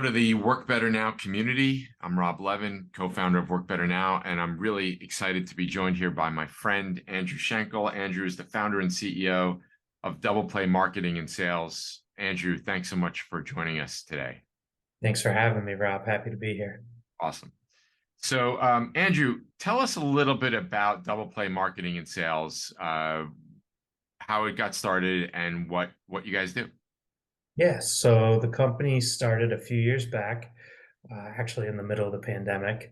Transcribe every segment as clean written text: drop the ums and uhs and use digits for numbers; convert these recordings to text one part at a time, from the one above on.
to the Work Better Now community. I'm Rob Levin, co-founder of Work Better Now, and I'm really excited to be joined here by my friend, Andrew Schenkel. Andrew is the founder and CEO of Double Play Marketing and Sales. Andrew, thanks so much for joining us today. Thanks for having me, Rob. Happy to be here. Awesome. So, Andrew, tell us a little bit about Double Play Marketing and Sales, how it got started and what you guys do. Yeah, so the company started a few years back, actually in the middle of the pandemic.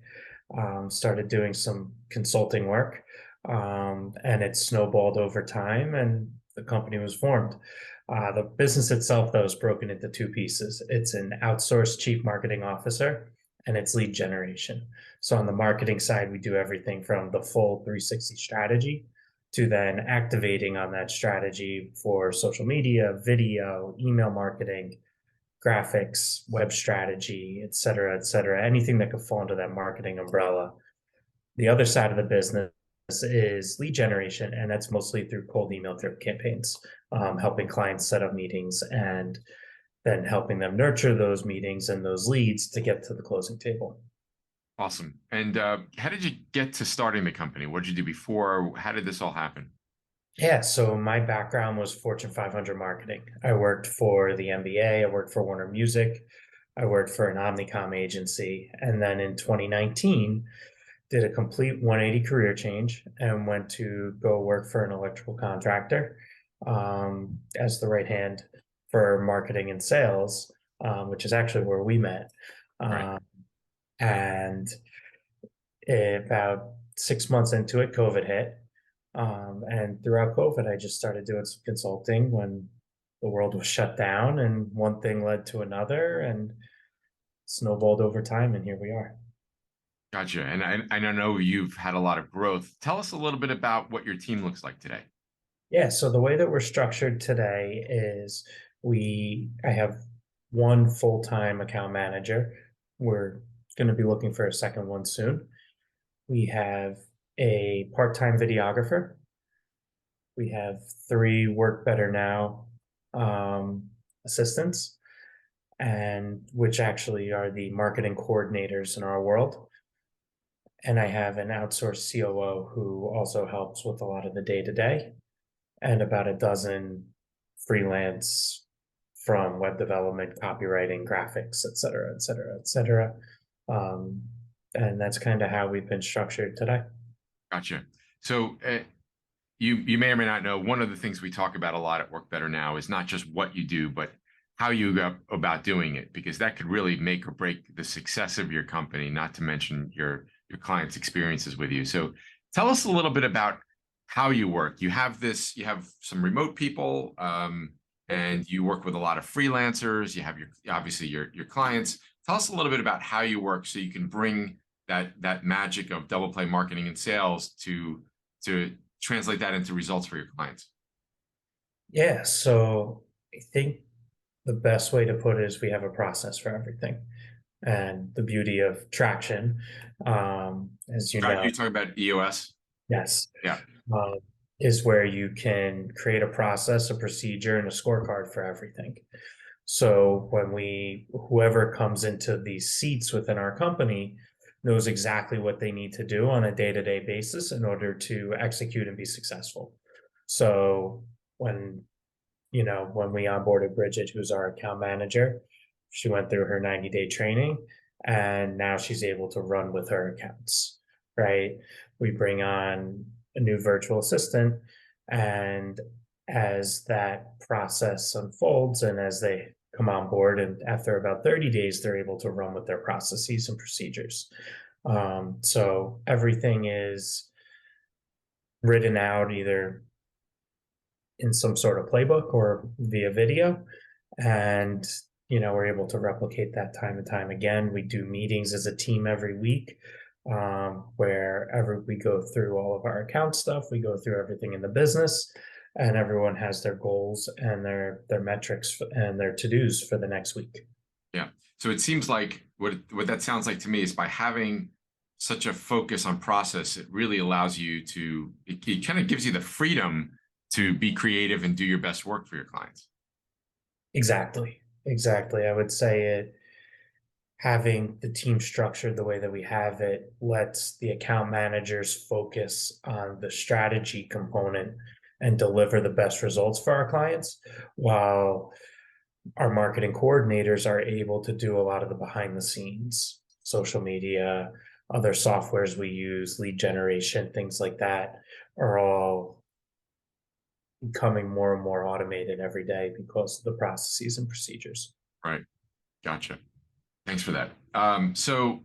Started doing some consulting work, and it snowballed over time, and the company was formed. The business itself, though, is broken into two pieces. It's an outsourced chief marketing officer, and it's lead generation. So on the marketing side, we do everything from the full 360 strategy to then activating on that strategy for social media, video, email marketing, graphics, web strategy, et cetera, anything that could fall under that marketing umbrella. The other side of the business is lead generation, and that's mostly through cold email drip campaigns, helping clients set up meetings and then helping them nurture those meetings and those leads to get to the closing table. Awesome. And how did you get to starting the company? What did you do before? How did this all happen? Yeah, so my background was Fortune 500 marketing. I worked for the NBA, I worked for Warner Music, I worked for an Omnicom agency, and then in 2019, did a complete 180 career change and went to go work for an electrical contractor as the right hand for marketing and sales, which is actually where we met. Right. And about 6 months into it, COVID hit. And throughout COVID, I just started doing some consulting when the world was shut down, and one thing led to another and snowballed over time. And here we are. Gotcha. And I know you've had a lot of growth. Tell us a little bit about what your team looks like today. Yeah, so the way that we're structured today is I have one full-time account manager. We're going to be looking for a second one soon. We have a part-time videographer. We have 3 Work Better Now assistants, and which actually are the marketing coordinators in our world. And I have an outsourced COO who also helps with a lot of the day-to-day, and about a dozen freelance from web development, copywriting, graphics, et cetera, et cetera, et cetera. And that's kind of how we've been structured today. Gotcha. So you may or may not know, one of the things we talk about a lot at Work Better Now is not just what you do, but how you go about doing it, because that could really make or break the success of your company, not to mention your clients' experiences with you. So tell us a little bit about how you work. You have some remote people, and you work with a lot of freelancers. You have obviously your clients. Tell us a little bit about how you work so you can bring that magic of Double Play Marketing and Sales to translate that into results for your clients. Yeah, so I think the best way to put it is we have a process for everything. And the beauty of traction, as you know, You're talking about EOS? yes, Yeah. uh, is where you can create a process, a procedure, and a scorecard for everything. So whoever comes into these seats within our company knows exactly what they need to do on a day-to-day basis in order to execute and be successful. So when we onboarded Bridget, who's our account manager, she went through her 90-day training, and now she's able to run with her accounts, right? We bring on a new virtual assistant, and as that process unfolds and as they come on board, and after about 30 days, they're able to run with their processes and procedures. So everything is written out either in some sort of playbook or via video. And, we're able to replicate that time and time again. We do meetings as a team every week, wherever we go through all of our account stuff, we go through everything in the business, and everyone has their goals and their metrics and their to-dos for the next week. Yeah. So it seems like what that sounds like to me is by having such a focus on process, it really allows you it kind of gives you the freedom to be creative and do your best work for your clients. Exactly. I would say having the team structured the way that we have it lets the account managers focus on the strategy component and deliver the best results for our clients, while our marketing coordinators are able to do a lot of the behind the scenes, social media, other softwares we use, lead generation, things like that are all becoming more and more automated every day because of the processes and procedures. Right. Gotcha. Thanks for that. So,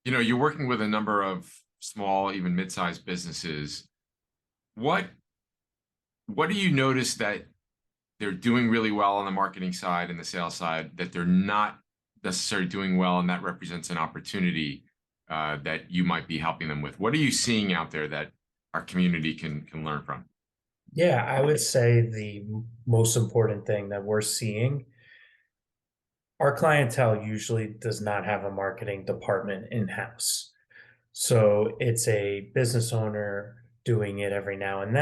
you're working with a number of small, even mid-sized businesses. What do you notice that they're doing really well on the marketing side and the sales side that they're not necessarily doing well, and that represents an opportunity that you might be helping them with? What are you seeing out there that our community can learn from? Yeah, I would say the most important thing that we're seeing, our clientele usually does not have a marketing department in-house. So it's a business owner doing it every now and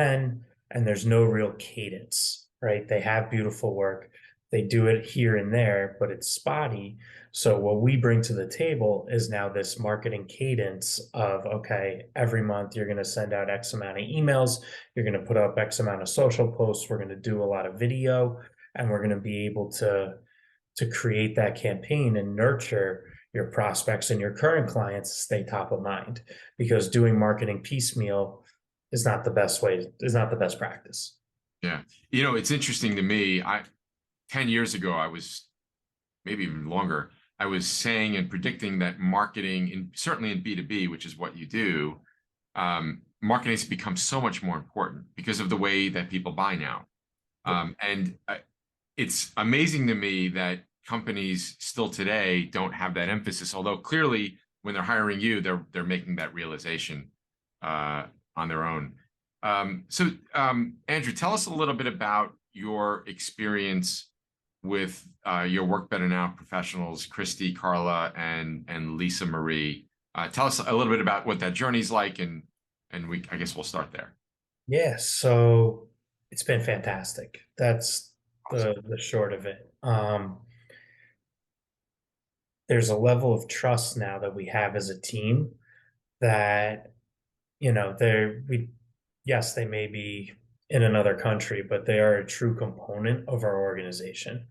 there's no real cadence, right? They have beautiful work. They do it here and there, but it's spotty. So what we bring to the table is now this marketing cadence of, okay, every month you're going to send out X amount of emails, you're going to put up X amount of social posts, we're going to do a lot of video, and we're going to be able to create that campaign and nurture your prospects and your current clients to stay top of mind, because doing marketing piecemeal is not the best way, is not the best practice. Yeah. It's interesting to me. 10 years ago, I was, maybe even longer, I was saying and predicting that marketing, certainly in B2B, which is what you do, marketing has become so much more important because of the way that people buy now. And it's amazing to me that companies still today don't have that emphasis, although clearly when they're hiring you, they're making that realization on their own. So Andrew, tell us a little bit about your experience with your Work Better Now professionals, Christy, Carla, and Lisa Marie. Tell us a little bit about what that journey's like, and I guess we'll start there. Yeah, so it's been fantastic. That's the short of it. There's a level of trust now that we have as a team that, yes, they may be in another country, but they are a true component of our organization.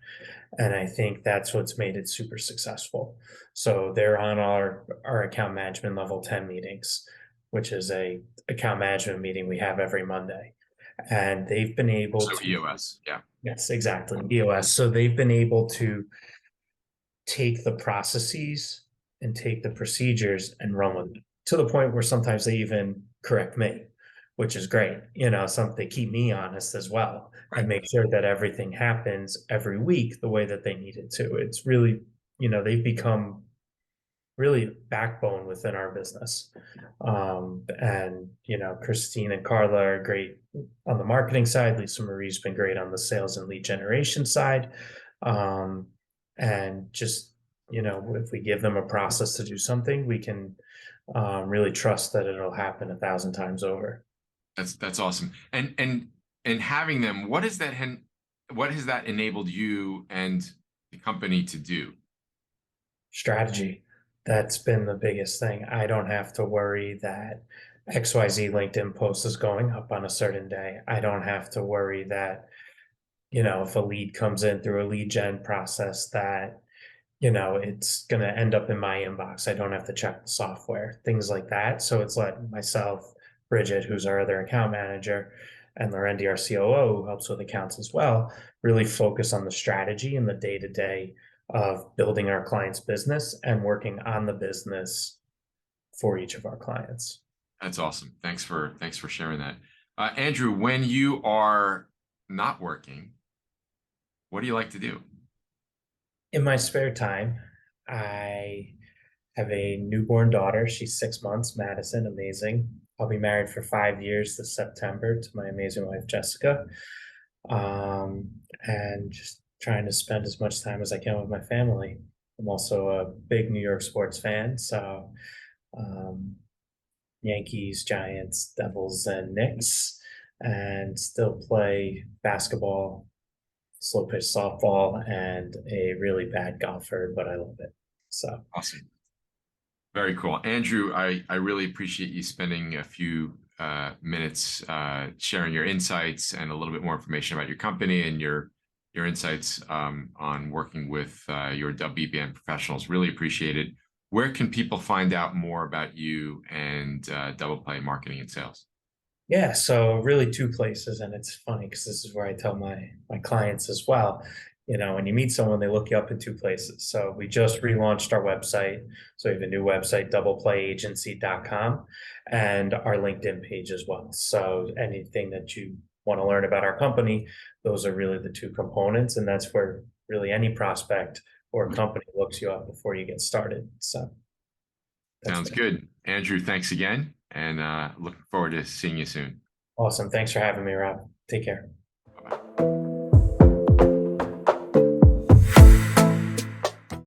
And I think that's what's made it super successful. So they're on our account management level 10 meetings, which is a account management meeting we have every Monday. And they've been able to EOS, yeah. Yes, exactly. EOS. So they've been able to take the processes and take the procedures and run with it, to the point where sometimes they even correct me, which is great. They keep me honest as well and make sure that everything happens every week the way that they need it to. It's really, they've become really backbone within our business. And Christine and Carla are great on the marketing side. Lisa Marie's been great on the sales and lead generation side. And just, if we give them a process to do something, we can really trust that it'll happen 1,000 times over. That's awesome. And having them, what has that enabled you and the company to do? Strategy. That's been the biggest thing. I don't have to worry that XYZ LinkedIn post is going up on a certain day. I don't have to worry that, if a lead comes in through a lead gen process, that, it's going to end up in my inbox. I don't have to check the software, things like that. So it's let myself, Bridget, who's our other account manager, and Lorendi, our COO, who helps with accounts as well, really focus on the strategy and the day-to-day of building our client's business and working on the business for each of our clients. That's awesome. Thanks for sharing that. Andrew, when you are not working, what do you like to do? In my spare time, I have a newborn daughter. She's 6 months, Madison, amazing. I'll be married for 5 years this September to my amazing wife, Jessica. And just trying to spend as much time as I can with my family. I'm also a big New York sports fan, so Yankees, Giants, Devils, and Knicks, and still play basketball, slow pitch softball, and a really bad golfer, but I love it. So Awesome. Very cool. Andrew, I really appreciate you spending a few minutes sharing your insights and a little bit more information about your company and your insights on working with your WBN professionals. Really appreciate it. Where can people find out more about you and Double Play marketing and sales? yeah, so really two places, and it's funny because this is where I tell my clients as well. You know, when you meet someone, they look you up in two places. So we just relaunched our website. So we have a new website, doubleplayagency.com, and our LinkedIn page as well. So anything that you want to learn about our company, those are really the two components, and that's where really any prospect or company looks you up before you get started. So that's Sounds good. Andrew, thanks again, and looking forward to seeing you soon. awesome. Thanks for having me, Rob. Take care. Bye-bye.